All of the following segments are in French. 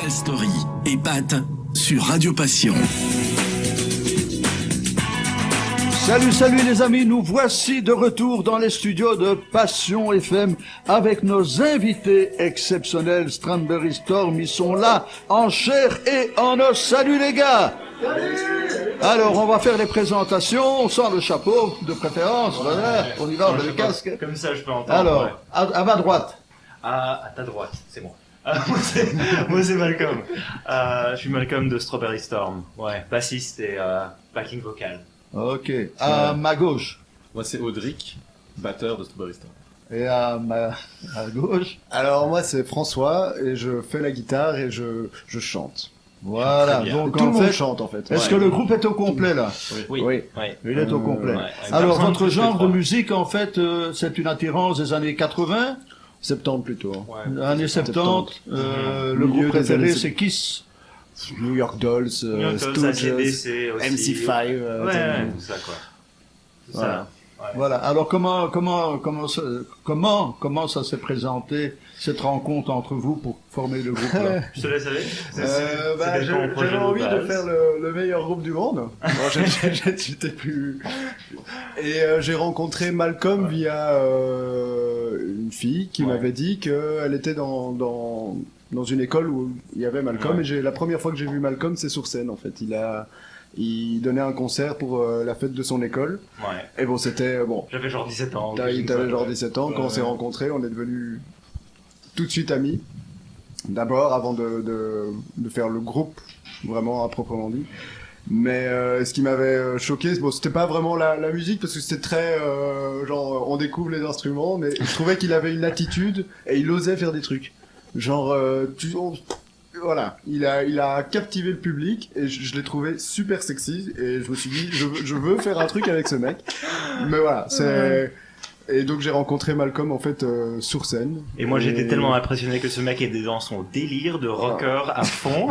Story et Pat sur Radio Passion. Salut les amis, nous voici de retour dans les studios de Passion FM avec nos invités exceptionnels Strawberry Storm. Ils sont là en chair et en os. Salut les gars! Alors on va faire les présentations, on sort le chapeau de préférence, voilà, on y va, on a le casque. Comme ça je peux entendre. Alors, ouais. à ma droite. À ta droite, c'est moi. Moi c'est Malcolm. Je suis Malcolm de Strawberry Storm. Ouais, bassiste et backing vocal. Ok. À ma gauche. Moi, c'est Audric, batteur de Strawberry Storm. Et à gauche. Alors moi c'est François et je fais la guitare et je chante. Voilà. bien. Donc Tout le en monde fait, chante en fait. est-ce que le groupe est au complet là? Oui. Oui. Il est au complet. Ouais. Alors Personne votre plus que genre de trois. musique en fait, c'est une attirance des années 80, 70 plutôt. Ouais. années 70. Le Milieu groupe des préféré années- c'est Kiss. New York Dolls, New York Dolls, Stooges, AC/DC aussi. MC5. Ouais, tout ça quoi. C'est Voilà. ça. Ouais. Voilà. Alors comment ça s'est présenté cette rencontre entre vous pour former le groupe là? Je te laisse aller. J'avais envie de faire le meilleur groupe du monde. Bon, j'étais plus. Et j'ai rencontré Malcolm via une fille qui Ouais. m'avait dit qu'elle était dans une école où il y avait Malcolm. Ouais. Et la première fois que j'ai vu Malcolm, c'est sur scène en fait. Il donnait un concert pour la fête de son école. Ouais. Et bon, c'était bon. J'avais genre 17 ans. T'avais genre 17 ans. Quand on s'est rencontrés, on est devenus tout de suite amis. D'abord, avant de faire le groupe, vraiment à proprement dit. Mais ce qui m'avait choqué, bon, c'était pas vraiment la musique, parce que c'était très genre on découvre les instruments, mais je trouvais qu'il avait une attitude et il osait faire des trucs. Genre, voilà, il a captivé le public et je l'ai trouvé super sexy et je me suis dit je veux faire un truc avec ce mec. Mais voilà, c'est et donc j'ai rencontré Malcolm en fait sur scène. Et moi j'étais tellement impressionné que ce mec était dans son délire de rocker à fond.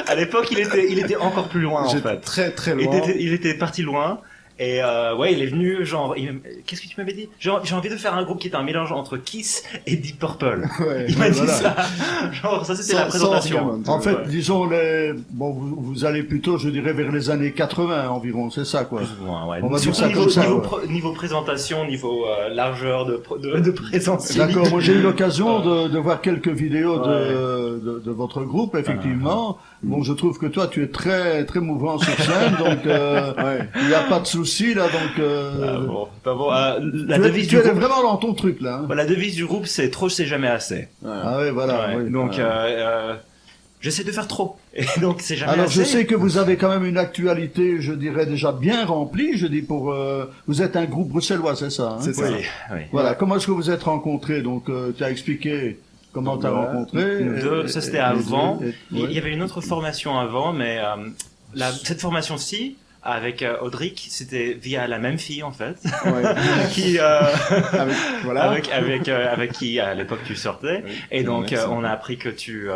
À l'époque il était encore plus loin en J'étais fait. très très loin. Il était parti loin. Et ouais, il est venu genre. Qu'est-ce que tu m'avais dit? J'ai envie de faire un groupe qui est un mélange entre Kiss et Deep Purple. Ouais, Il m'a dit voilà. ça. Genre ça c'était Sans- la présentation. sans argument. En fait, Ouais. disons vous allez plutôt, je dirais, vers les années 80 environ, c'est ça quoi. Plus ou moins, ouais. On va dire Surtout ça niveau, comme ça, niveau, ouais. niveau présentation, niveau largeur de présence. D'accord, moi j'ai eu l'occasion de voir quelques vidéos de votre groupe, effectivement. Bon, je trouve que toi tu es très très mouvant sur scène, donc il n'y a pas de souci là, donc Ah, bon, pas bon. La tu devise es du groupe. vraiment dans ton truc là. Hein. Bah, la devise du groupe c'est trop c'est jamais assez. Ah oui, voilà. Ouais, oui. donc j'essaie de faire trop. Et donc c'est jamais Alors assez. je sais que vous avez quand même une actualité, je dirais déjà bien remplie. Je dis pour vous êtes un groupe bruxellois, c'est ça. Hein C'est ça. Oui, oui. Voilà. Comment est-ce que vous êtes rencontrés? Donc tu as expliqué comment tu as Voilà. rencontré. Nous deux, ça c'était avant. et- Il y avait une autre formation avant, mais cette formation-ci, avec Audric, c'était via la même fille en fait, Ouais. qui Voilà. avec qui à l'époque tu sortais, Oui, et donc merci. on a appris que tu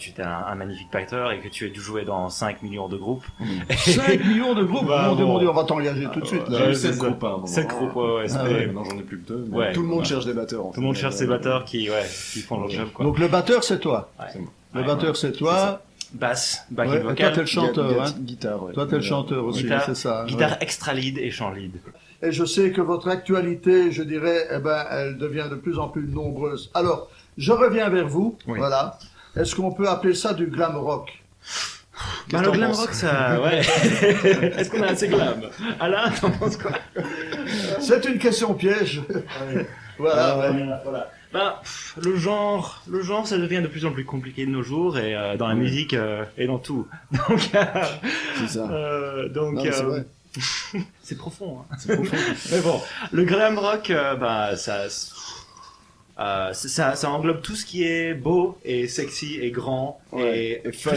étais un magnifique batteur et que tu as dû jouer dans 5 millions de groupes. 5 millions de groupes. Bah, mon bon. Dieu, on va t'engager tout de suite là. J'ai eu Ouais, 7 c'est ça. groupes à un moment. 7 groupes, ouais, Ah ouais. Maintenant, j'en ai plus que 2. Ouais. Tout le monde Ouais. cherche des batteurs. En Tout le monde cherche ses batteurs qui font leur job quoi. Donc le batteur c'est toi. Ouais. C'est moi. Le Ouais, batteur c'est toi. Basse, Ouais, backing et toi vocal, t'es le chanteur. Hein. Guitare, ouais. Toi t'es le chanteur aussi, Guitare- c'est ça. Hein, guitare extra lead et chant lead. ouais. Et je sais que votre actualité, je dirais, elle devient de plus en plus nombreuse. Alors, je reviens vers vous. Oui. Voilà. Est-ce qu'on peut appeler ça du glam rock? Bah, le glam rock, ça, ouais. Est-ce qu'on a assez glam? Alain, t'en penses quoi? C'est une question piège. Voilà. ouais. Voilà. Bah, le genre, ça devient de plus en plus compliqué de nos jours et dans la musique et dans tout. Donc, C'est ça. donc, Non, mais c'est vrai. c'est profond. Hein. C'est profond. Mais bon, le glam rock, bah, ça englobe tout ce qui est beau et sexy et grand Ouais, et fun.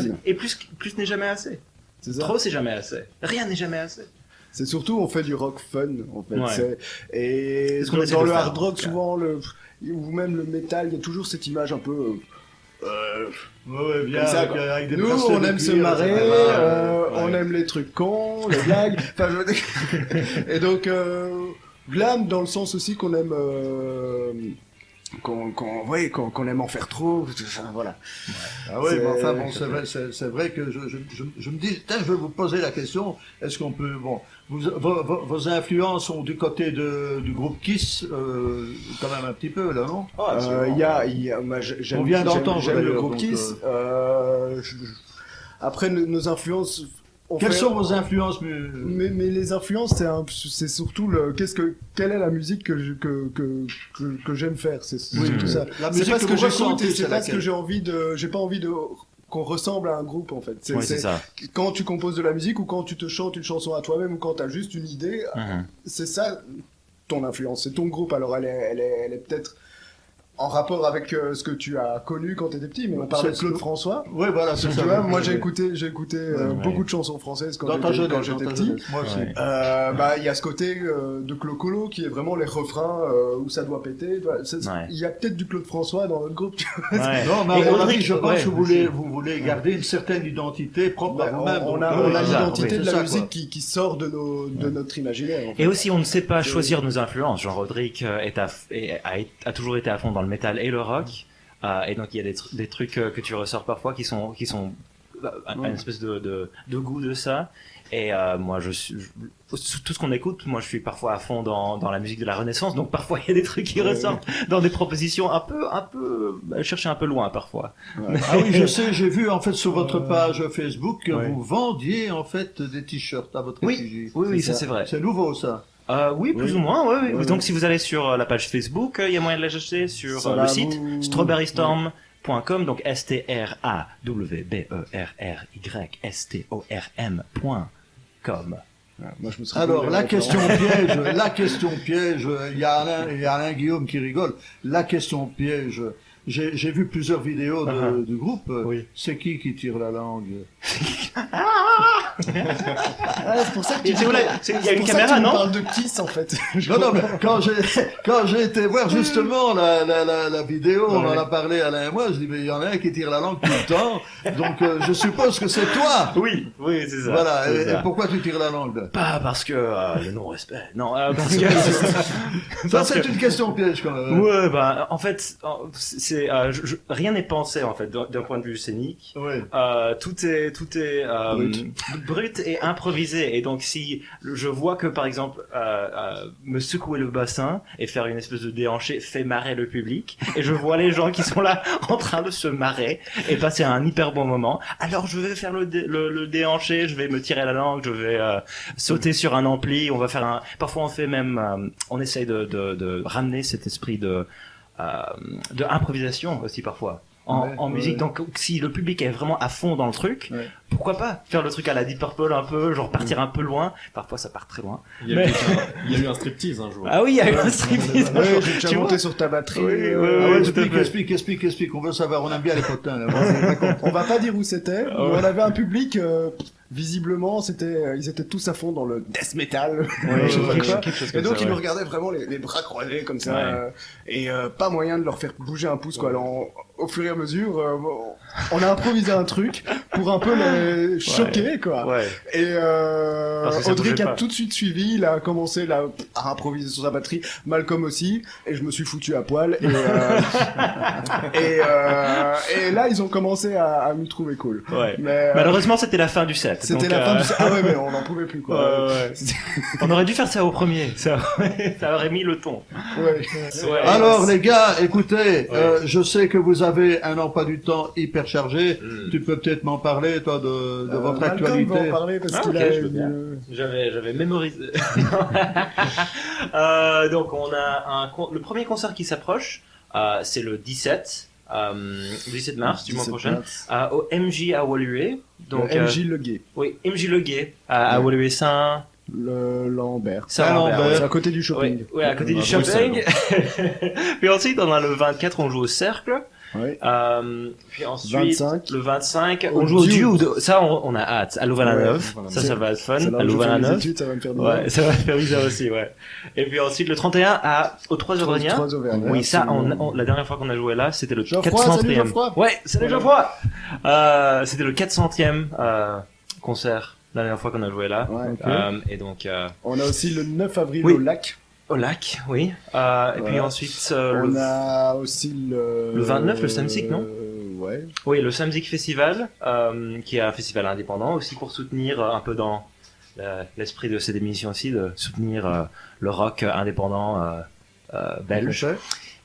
plus n'est jamais assez. C'est ça. Trop, c'est jamais assez. Rien n'est jamais assez. C'est surtout, on fait du rock fun, en fait. Ouais. Et C'est ce qu'on essaie dans de le faire, hard en rock, tout cas. souvent, ou même le métal, il y a toujours cette image un peu... Ouais, bien, comme ça, avec, quoi. avec des Nous, bracelets on de aime se cuir, marrer, etc. on aime les trucs cons, les blagues. Enfin, je veux dire- Et donc, glam dans le sens aussi qu'on aime qu'on aime en faire trop. Enfin, voilà. Ah oui, C'est- mais enfin bon, c'est vrai que je me dis, tiens, je vais vous poser la question, est-ce qu'on peut, bon, vos influences sont du côté du groupe Kiss, quand même un petit peu, là, non? Moi, j'aime, On vient d'entendre, j'aime le d'ailleurs, groupe donc, Kiss. Après, nos influences. Quelles sont vos influences Mais les influences, c'est surtout quelle est la musique que j'aime faire. C'est tout ça. La C'est musique pas ce que vous j'écoute ressentez, et c'est pas ce laquelle? que j'ai pas envie de qu'on ressemble à un groupe en fait. Oui, c'est ça. Quand tu composes de la musique ou quand tu te chantes une chanson à toi-même ou quand t'as juste une idée, c'est ça ton influence, c'est ton groupe. Alors elle est peut-être en rapport avec ce que tu as connu quand t'étais petit, mais on parlait de Claude François. Oui, voilà, c'est Tu ça. vois, moi j'ai écouté beaucoup de chansons françaises quand j'étais petit. Moi aussi. Il y a ce côté de Clo-Colo qui est vraiment les refrains où ça doit péter. Il y a peut-être du Claude François dans notre groupe. Tu vois. Ouais. Non, mais Et à mon Audrey, avis, je pense ouais, que vous voulez garder une certaine identité propre à vous-même. On donc, a c'est ça, l'identité oui, de c'est la ça, musique quoi. qui sort de notre imaginaire. En fait. Et aussi, on ne sait pas choisir nos influences. Jean Roderick a toujours été à fond dans le métal et le rock. Et donc, il y a des trucs que tu ressors parfois qui sont une espèce de goût de ça. Et moi, tout ce qu'on écoute, moi, je suis parfois à fond dans la musique de la Renaissance. Donc, parfois, il y a des trucs qui ressortent dans des propositions un peu chercher un peu loin, parfois. Ouais. Ah oui, je sais, j'ai vu en fait sur votre page Facebook que Ouais. vous vendiez en fait des t-shirts à votre effigie. Oui, C'est ça ça. c'est vrai. C'est nouveau ça. Oui, plus ou moins. Oui. Donc, si vous allez sur la page Facebook, il y a moyen de l'acheter sur Ça le va, site vous- strawberrystorm.com, donc strawberystorm.com. Moi, je me serais Alors posé la référence. question piège, il y a Alain Guillaume qui rigole. La question piège. J'ai vu plusieurs vidéos du groupe. Oui. C'est qui tire la langue? Ah, c'est pour ça que Et c'est où, là il y a une pour ça que caméra, tu me non parles de Kiss en fait. Non, mais quand j'ai été voir justement la vidéo, on en a parlé Alain et moi, je dis mais il y en a un qui tire la langue tout le temps, donc je suppose que c'est toi. Oui, c'est ça. Voilà. C'est Et ça. pourquoi tu tires la langue là? Pas parce que le non-respect. Non, parce que. Ça c'est une question piège quand même. Ouais, en fait, rien n'est pensé en fait d'un point de vue scénique. Oui. Tout est brut et improvisé. Et donc si je vois que par exemple me secouer le bassin et faire une espèce de déhanché fait marrer le public, et je vois les gens qui sont là en train de se marrer et passer un hyper bon moment, alors je vais faire le déhanché, je vais me tirer la langue, je vais sauter sur un ampli, on va faire parfois on fait même on essaye de ramener cet esprit de improvisation aussi parfois en musique. Donc si le public est vraiment à fond dans le truc, pourquoi pas faire le truc à la Deep Purple un peu, genre partir un peu loin. Parfois ça part très loin. Il y a eu un striptease un jour. Ah oui, il y a eu un striptease. Ouais, j'ai déjà Tu monté vois sur ta batterie. Oui, Ah oui, ouais, tout à fait. explique. On veut savoir. On aime bien les potins. Là. On va pas dire où c'était, mais on avait un public, visiblement, ils étaient tous à fond dans le death metal. Je sais pas quoi. Et donc ils nous regardaient vraiment les bras croisés comme ça, et pas moyen de leur faire bouger un pouce quoi. Alors au fur et à mesure, on a improvisé un truc pour un peu les choquer quoi. Ouais. Et Parce que ça Audric bougeait a pas. tout de suite suivi, il a commencé à improviser sur sa batterie, Malcolm aussi, et je me suis foutu à poil, et là ils ont commencé à me trouver cool. Ouais. Mais Malheureusement, c'était la fin du set. c'était donc, la fin du... Ah ouais, mais on n'en pouvait plus quoi. On aurait dû faire ça au premier. Ça aurait mis le ton. Ouais. Ouais. Alors les gars, écoutez, je sais que vous avez un emploi du temps hyper chargé. Tu peux peut-être m'en parler, toi, de votre Malcolm actualité. va en parler parce qu'il ok, a je veux bien. J'avais mémorisé. Donc on a le premier concert qui s'approche, c'est le 17 mars du mois 17 prochain, mars. au MJ à Woluwe. Donc Le MJ Le Guet, oui, MJ Le Guet à Woluwe Saint le Lambert. Lambert. C'est à côté du shopping. Ouais, à côté du À shopping. Puis ensuite on a le 24, on joue au Cercle. Ouais. Puis ensuite 25. le 25 Au on joue au Dude. Dude. Ça on a hâte à Louvain-la-Neuve. Ouais, Ça va être fun C'est là à où je fais mes Louvain-la-Neuve. études, ça va me faire Ouais, ça va faire ça aussi, ouais. Et puis ensuite le 31 au 3 Auvergnat. 3 Auvergnat. Oui, ça, absolument. la dernière fois qu'on a joué là, c'était le Geoffroy, 400e. salut Geoffroy. Ouais, salut Voilà. Geoffroy. C'était le 400e concert la dernière fois qu'on a joué là. Ouais. Et donc On a aussi le 9 avril Oui. au lac. Au lac, oui. Et puis ensuite, On a aussi le 29, le Samsic, non Ouais. Oui, le Samsic Festival, qui est un festival indépendant aussi pour soutenir un peu dans l'esprit de cette émission aussi, de soutenir le rock indépendant belge.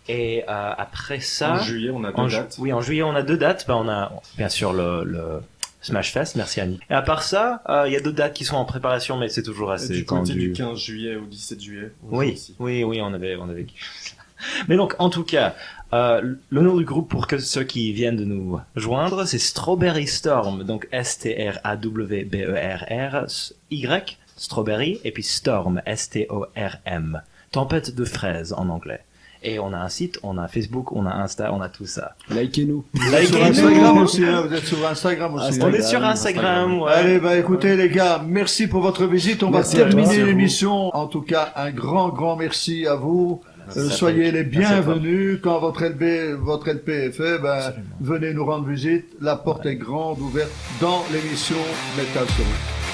Et après ça... En juillet, on a deux dates. Oui, en juillet, on a 2 dates. On a bien sûr le Smash Fest, merci Annie. Et à part ça, il y a d'autres dates qui sont en préparation, mais c'est toujours assez Du côté tendu. du 15 juillet au 17 juillet. Oui, on avait. Mais donc, en tout cas, le nom du groupe pour que ceux qui viennent de nous joindre, c'est Strawberry Storm. Donc STRAWBERRY, Strawberry, et puis Storm, STORM. Tempête de fraises en anglais. Et on a un site, on a Facebook, on a Insta, on a tout ça. Likez-nous. Sur Instagram aussi, hein, vous êtes sur Instagram aussi. On est sur Instagram, ouais. Allez, écoutez les gars, merci pour votre visite. On Merci va à toi. terminer Merci à vous. l'émission. En tout cas, un grand merci à vous. Soyez les bienvenus. Quand votre LP est fait, venez nous rendre visite. La porte est grande ouverte dans l'émission Metal Story.